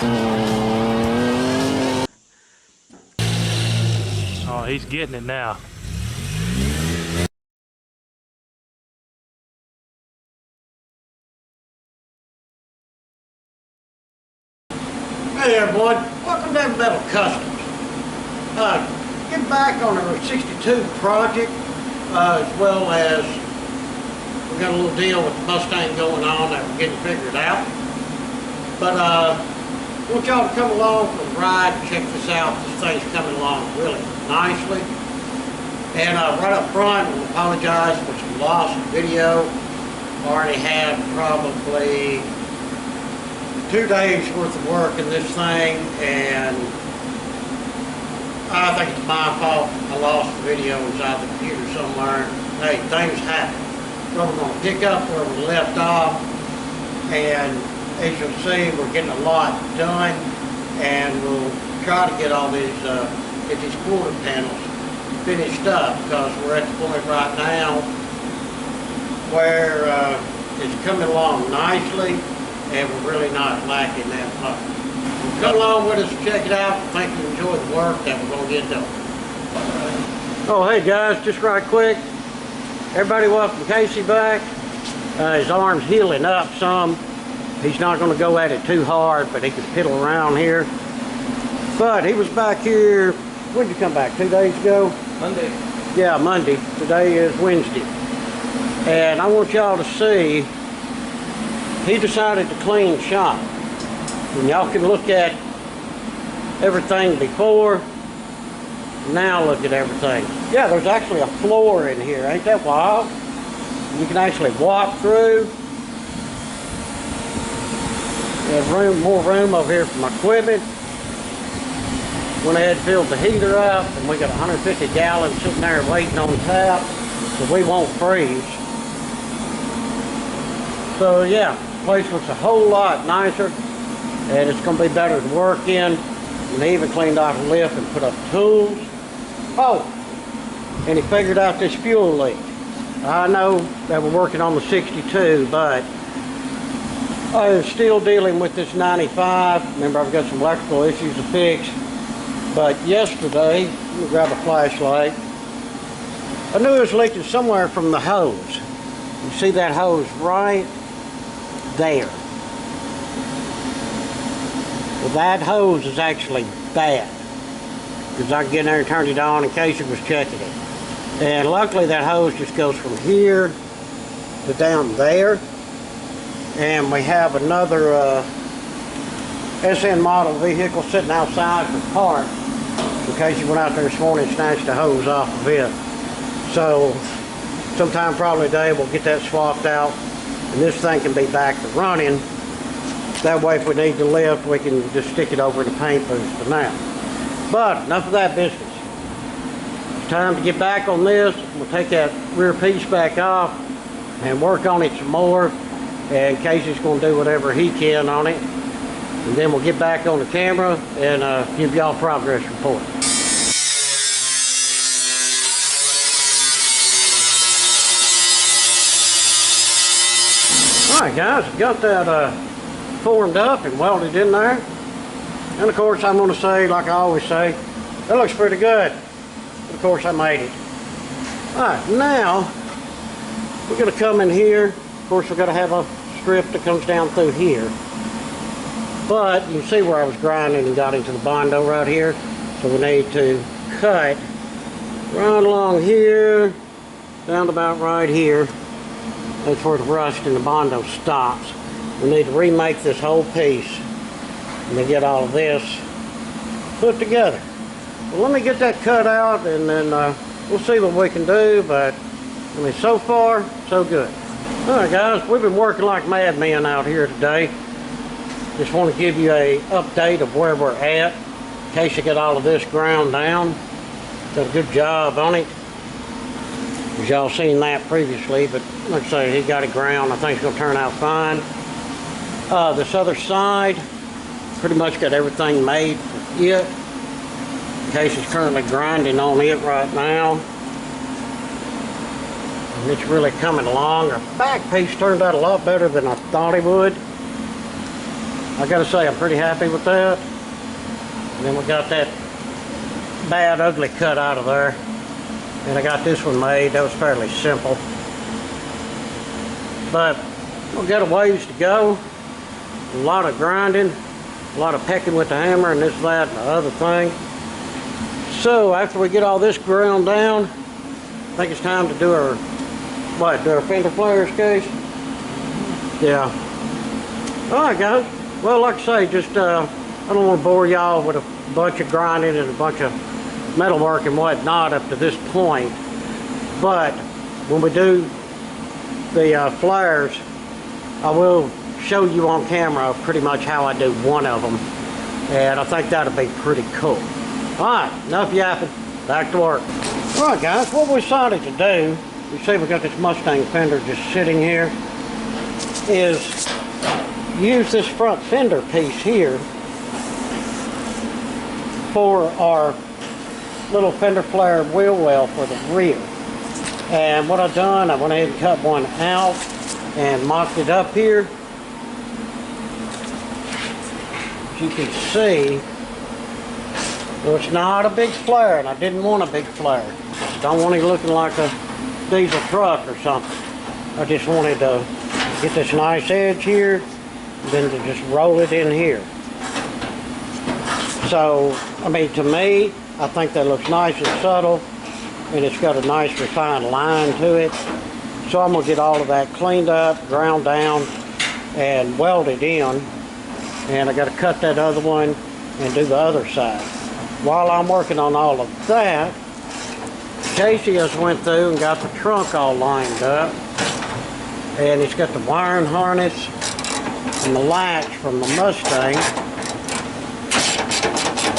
Oh, he's getting it now. Hey there, boy. Welcome to Metal Customs. Get back on our 62 project, as well as we got a little deal with the Mustang going on that we're getting figured out. But I want y'all to come along for the ride and check this out. This thing's coming along really nicely. And right up front, I apologize for some lost video. Already had probably 2 days worth of work in this thing, and I think it's my fault. I lost the video inside the computer somewhere. Hey, things happen. So we're going to pick up where we left off, and as you'll see, we're getting a lot done, and we'll try to get all these, get these quarter panels finished up, because we're at the point right now where it's coming along nicely, and we're really not lacking that much. Come along with us and check it out. I think you enjoy the work that we're going to get done. Oh, hey guys, just right quick. Everybody welcome Casey back. His arm's healing up some. He's not going to go at it too hard, but he can piddle around here. But he was back here, when did you come back, 2 days ago? Monday. Yeah, Monday. Today is Wednesday. And I want y'all to see, he decided to clean shop. And y'all can look at everything before, now look at everything. Yeah, there's actually a floor in here, ain't that wild? You can actually walk through. There's room, more room over here for my equipment. Went ahead and filled the heater up, and we got 150 gallons sitting there waiting on tap, so we won't freeze. So yeah, the place looks a whole lot nicer, and it's going to be better to work in. And he even cleaned off the lift and put up tools. Oh, and he figured out this fuel leak. I know that we're working on the 62, but I'm still dealing with this 95. Remember, I've got some electrical issues to fix. But yesterday, let me grab a flashlight. I knew it was leaking somewhere from the hose. You see that hose right there. Well, that hose is actually bad, because I can get in there and turn it on in case it was checking it. And luckily that hose just goes from here to down there. And we have another SN model vehicle sitting outside for parts, in case you went out there this morning and snatched the hose off of it. So sometime probably today we'll get that swapped out, and this thing can be back to running. That way if we need to lift, we can just stick it over the paint booth for now. But enough of that business. It's time to get back on this. We'll take that rear piece back off and work on it some more, and Casey's going to do whatever he can on it. And then we'll get back on the camera and give y'all a progress report. Alright guys, I've got that formed up and welded in there. And of course I'm going to say, like I always say, that looks pretty good. But of course I made it. Alright, now we're going to come in here. Of course we're going to have a strip that comes down through here. But you see where I was grinding and got into the Bondo right here. So we need to cut right along here, down to about right here. That's where the rust in the Bondo stops. We need to remake this whole piece and then get all of this put together. Well, let me get that cut out, and then we'll see what we can do. But I mean, so far so good. Alright guys, we've been working like madmen out here today. Just want to give you a update of where we're at, in case you get all of this ground down. Done a good job on it. As y'all seen that previously, but like I say, he got it ground. I think it's going to turn out fine. This other side, pretty much got everything made for it. Casey's currently grinding on it right now. And it's really coming along. Our back piece turned out a lot better than I thought it would. I gotta say I'm pretty happy with that. And then we got that bad ugly cut out of there. And I got this one made. That was fairly simple. But we've got a ways to go. A lot of grinding, a lot of pecking with the hammer and this, that, and the other thing. So after we get all this ground down, I think it's time to do our, do our fender flares, Case? Yeah. Alright guys, well like I say, just I don't want to bore y'all with a bunch of grinding and a bunch of metalwork and whatnot up to this point. But when we do the flares, I will show you on camera pretty much how I do one of them, and I think that'll be pretty cool. Alright, enough yapping, back to work. Alright guys, what we decided to do, you see we got this Mustang fender just sitting here, is use this front fender piece here for our little fender flare wheel well for the rear. And what I've done, I went ahead and cut one out and mocked it up here. As you can see, well, it's not a big flare, and I didn't want a big flare. Don't want it looking like a diesel truck or something. I just wanted to get this nice edge here, and then to just roll it in here. So, I mean, to me, I think that looks nice and subtle, and it's got a nice refined line to it. So I'm going to get all of that cleaned up, ground down, and welded in. And I got to cut that other one and do the other side. While I'm working on all of that, Casey has went through and got the trunk all lined up. And he's got the wiring harness and the latch from the Mustang.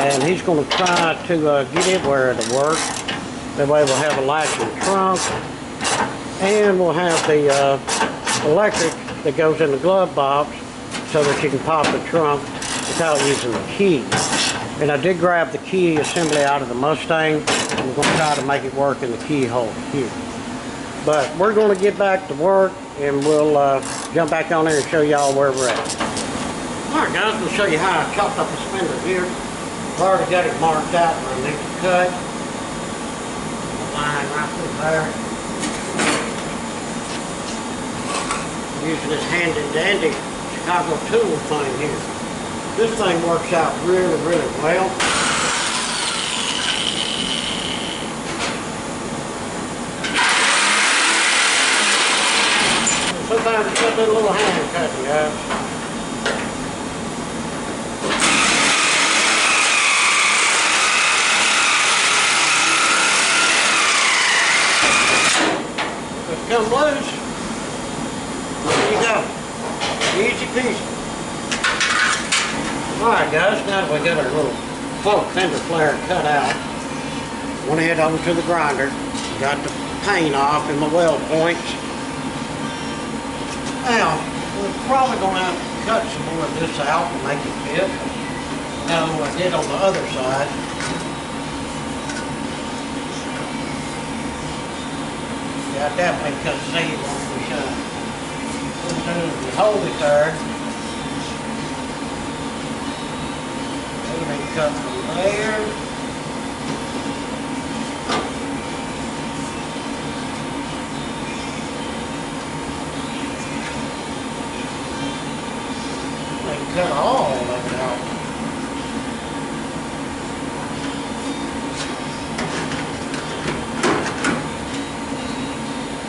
And he's going to try to get it where it'll work. That way we'll have a latch in the trunk. And we'll have the electric that goes in the glove box so that you can pop the trunk without using the key. And I did grab the key assembly out of the Mustang. And we're going to try to make it work in the keyhole here. But we're going to get back to work, and we'll jump back on there and show y'all where we're at. Alright guys, we'll show you how I chopped up this fender here. I've already got it marked out where I need to cut. Line right through there. Using this handy dandy Chicago tool thing here. This thing works out really, really well. Sometimes it's got that little hand cutting, guys. Just come loose. There you go. Easy peasy. Alright guys, now that we got our little fender flare cut out, went ahead over to the grinder, got the paint off in my weld points. Now, we're probably going to have to cut some more of this out to make it fit. Now, I did on the other side. Yeah, I definitely cut seam once we shine. What we do is we hold it there. Then we cut from there. Cut all of it out.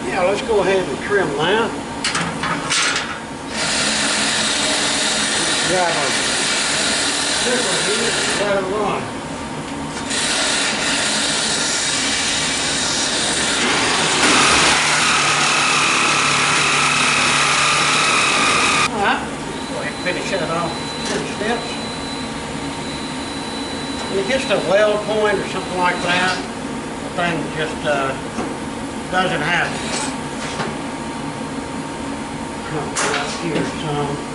Yeah, let's go ahead and trim that. Grab our scissors here and let it run. Finish that off 10 steps. When it gets to a weld point or something like that, the thing just doesn't happen. Come up here some.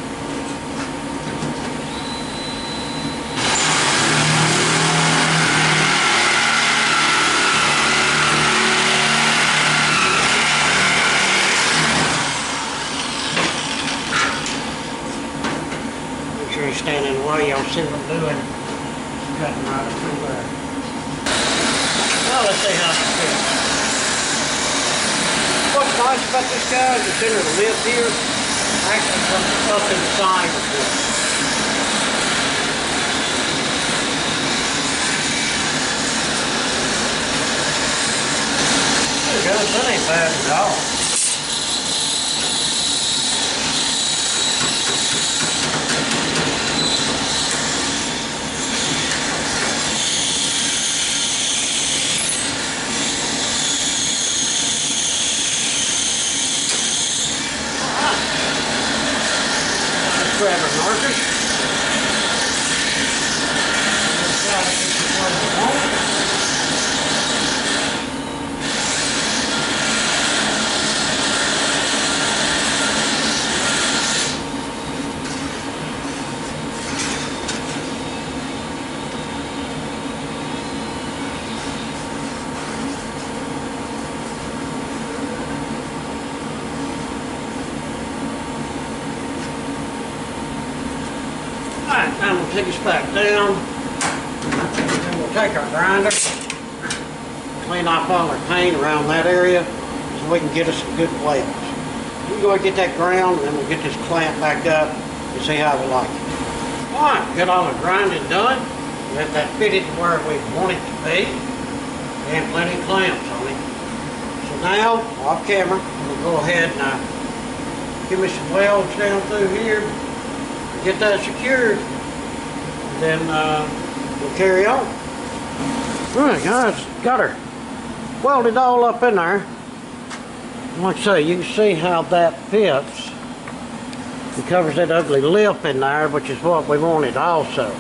trees standing in the way. Y'all see what I'm doing? It's cutting right through there. Well, let's see how it fits. What's nice about this, guys, it's in the lip here. Actually comes up in the side of this. There you go, that ain't bad at all. Grab our markers. Alright, now we'll take this back down, and we'll take our grinder, clean off all our paint around that area so we can get us some good flavors. We can go ahead and get that ground, and then we'll get this clamp back up and see how we like it. Alright, got all the grinding done. We have that fitted to where we want it to be, and plenty of clamps on it. So now, off camera, we'll go ahead and give me some welds down through here. Get that secured, then we'll carry on. Alright guys, got her welded all up in there. Like I say, you can see how that fits. It covers that ugly lip in there, which is what we wanted also.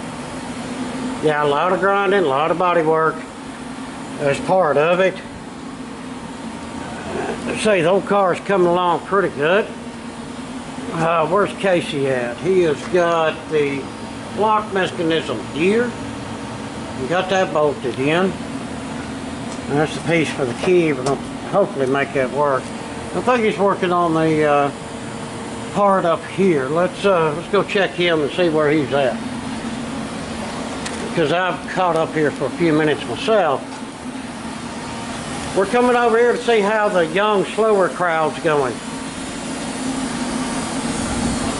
Yeah, a lot of grinding, a lot of body work as part of it. Say the old car's coming along pretty good. Where's Casey at? He has got the lock mechanism here. We got that bolted in. And that's the piece for the key. We're going to hopefully make that work. I think he's working on the part up here. Let's go check him and see where he's at. Because I've caught up here for a few minutes myself. We're coming over here to see how the young, slower crowd's going.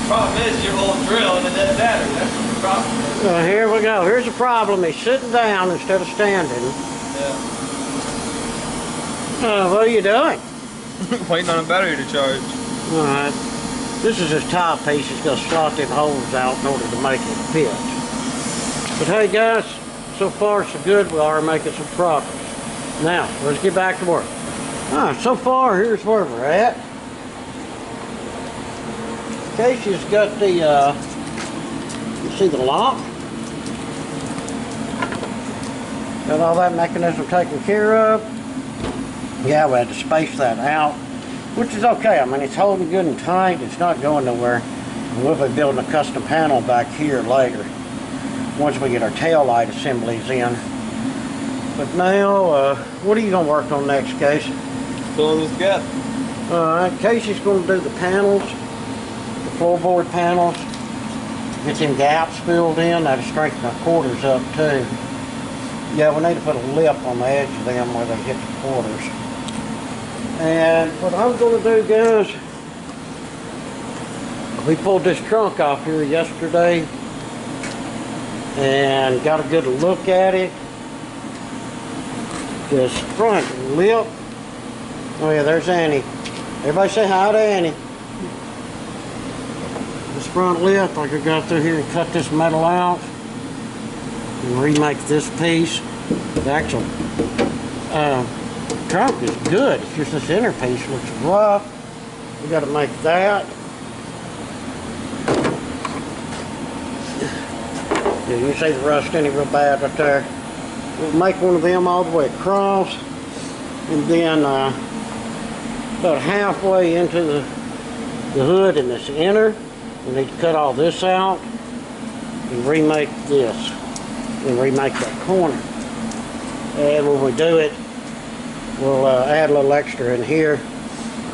Problem is, your whole drill and it doesn't matter. That's the problem. Here we go. Here's the problem. He's sitting down instead of standing. Yeah. What are you doing? Waiting on a battery to charge. Alright. This is his top piece. He's going to slot them holes out in order to make it fit. But hey guys, so far so good. We are making some progress. Now, let's get back to work. Alright, so far here's where we're at. Casey's got the, you see the lock? Got all that mechanism taken care of. Yeah, we had to space that out, which is okay. I mean, it's holding good and tight. It's not going nowhere. We'll be building a custom panel back here later, once we get our tail light assemblies in. But now, what are you going to work on next, Casey? Fill this gap. Alright, Casey's going to do the panels. Floorboard panels, get them gaps filled in. That'll strengthen our quarters up too. Yeah, we need to put a lip on the edge of them where they hit the quarters. And what I'm going to do, guys, we pulled this trunk off here yesterday and got a good look at it. This front lip. Oh yeah, there's Annie. Everybody say hi to Annie. This front lip, I could go through here and cut this metal out and remake this piece. The actual trunk is good. It's just this inner piece looks rough. We got to make that. Yeah, you can see the rust in it real bad right there. We'll make one of them all the way across, and then about halfway into the hood in this inner, we need to cut all this out and remake this and remake that corner. And when we do it, we'll add a little extra in here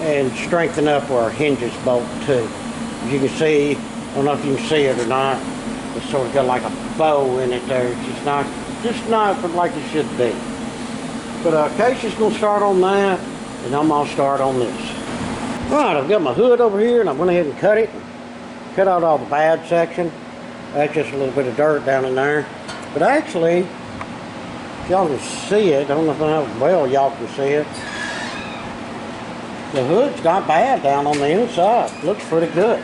and strengthen up where our hinges bolt too. As you can see, I don't know if you can see it or not, It's sort of got like a bow in it there. It's just not like it should be. But Casey's gonna start on that, and I'm gonna start on this. All right, I've got my hood over here, and I went ahead and cut it. Cut out all the bad section. That's just a little bit of dirt down in there. But actually, if y'all can see it, I don't know how well y'all can see it. The hood's not bad down on the inside. Looks pretty good.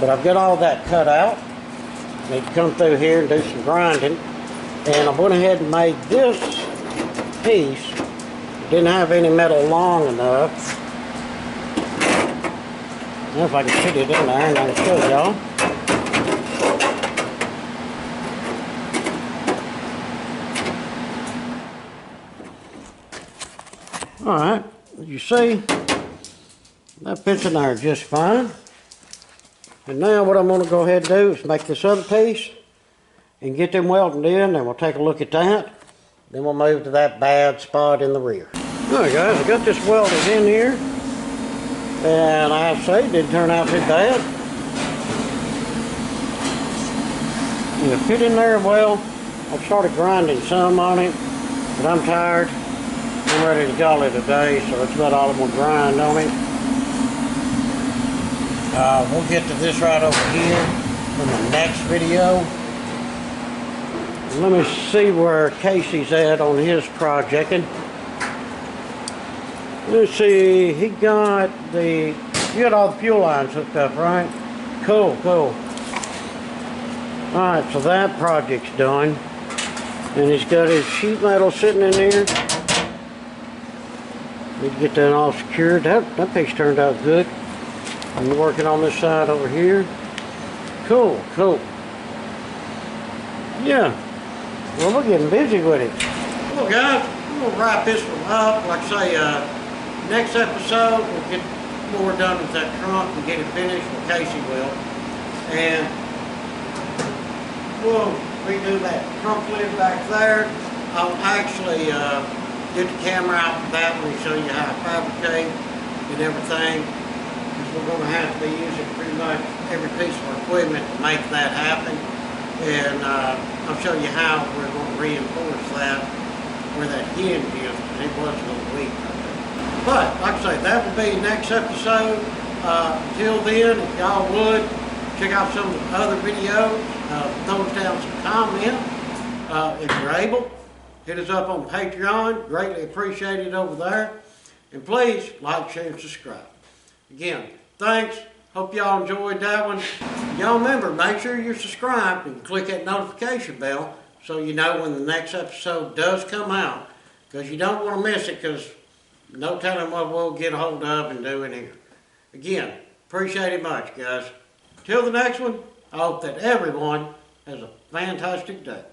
But I've got all that cut out. Need to come through here and do some grinding. And I went ahead and made this piece. Didn't have any metal long enough. Now if I can fit it in there, and I'll show y'all. Alright, as you see, that fits in there just fine. And now what I'm going to go ahead and do is make this other piece and get them welded in, and we'll take a look at that. Then we'll move to that bad spot in the rear. Alright guys, I got this welded in here, and I have to say it didn't turn out too bad. It fit in there well. I've started grinding some on it, but I'm tired. I'm ready to call it a day, so that's about all I'm going to grind on it. We'll get to this right over here in the next video. Let me see where Casey's at on his projecting. Let's see, you got all the fuel lines hooked up, right? Cool. Alright, so that project's done. And he's got his sheet metal sitting in there. Need to get that all secured. That piece turned out good. I'm working on this side over here. Cool. Yeah. Well, we're getting busy with it. Well, guys, we're going to wrap this one up. Like I say, next episode, we'll get more done with that trunk and get it finished. Well, Casey will. And we'll redo that trunk lid back there. I'll actually get the camera out for that one and show you how to fabricate and everything. Because we're going to have to be using pretty much every piece of our equipment to make that happen. And I'll show you how we're going to reinforce that where that hinge is. It was a little weak right there. But, like I say, that will be next episode. Until then, if y'all would, check out some of the other videos. Throw us down some comments if you're able. Hit us up on Patreon. Greatly appreciated over there. And please, like, share, and subscribe. Again, thanks. Hope y'all enjoyed that one. Y'all remember, make sure you're subscribed and click that notification bell so you know when the next episode does come out. Because you don't want to miss it, because no telling what we'll get a hold of and do in here. Again, appreciate it much, guys. Till the next one, I hope that everyone has a fantastic day.